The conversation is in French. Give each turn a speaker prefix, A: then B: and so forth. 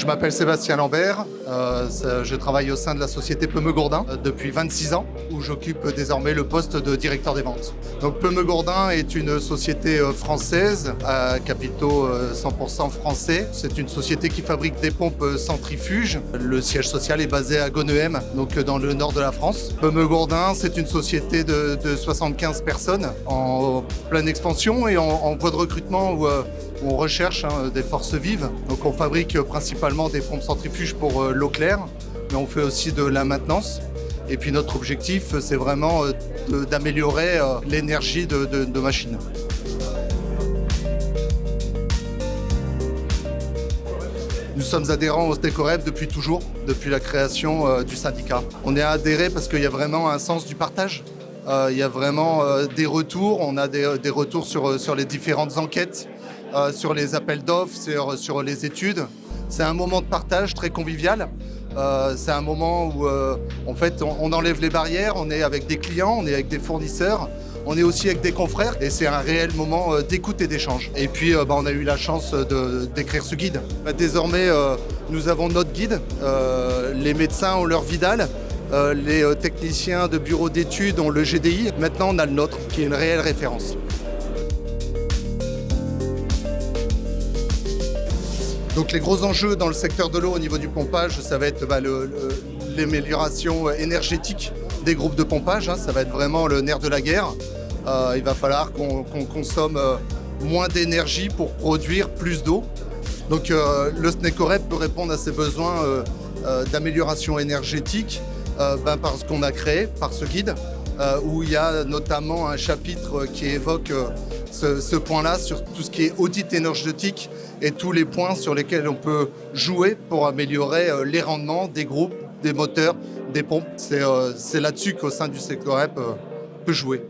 A: m'appelle Sébastien Lambert, je travaille au sein de la société Peume-Gourdin depuis 26 ans, où j'occupe désormais le poste de directeur des ventes. Donc Peume-Gourdin est une société française à capitaux 100% français. C'est une société qui fabrique des pompes centrifuges. Le siège social est basé à Gonehem, donc dans le nord de la France. Peume-Gourdin, c'est une société de 75 personnes en pleine expansion et en voie de recrutement où on recherche des forces vives. Donc on fabrique principalement des pompes centrifuges pour l'eau claire, mais on fait aussi de la maintenance. Et puis notre objectif, c'est vraiment d'améliorer l'énergie de machines. Nous sommes adhérents au Snecoreps depuis toujours, depuis la création du syndicat. On est adhérés parce qu'il y a vraiment un sens du partage. Il y a vraiment des retours, on a des retours sur les différentes enquêtes, sur les appels d'offres, sur les études. C'est un moment de partage très convivial. C'est un moment où en fait, on enlève les barrières, on est avec des clients, on est avec des fournisseurs, on est aussi avec des confrères et c'est un réel moment d'écoute et d'échange. Et puis on a eu la chance d'écrire ce guide. Désormais, nous avons notre guide, les médecins ont leur Vidal, les techniciens de bureaux d'études ont le GDI. Maintenant, on a le nôtre qui est une réelle référence. Donc les gros enjeux dans le secteur de l'eau au niveau du pompage, ça va être l'amélioration énergétique des groupes de pompage. Ça va être vraiment le nerf de la guerre. Il va falloir qu'on consomme moins d'énergie pour produire plus d'eau. Donc le Snecoreps peut répondre à ces besoins d'amélioration énergétique par ce qu'on a créé, par ce guide, où il y a notamment un chapitre qui évoque ce point-là sur tout ce qui est audit énergétique et tous les points sur lesquels on peut jouer pour améliorer les rendements des groupes, des moteurs, des pompes. C'est là-dessus qu'au sein du Snecoreps peut jouer.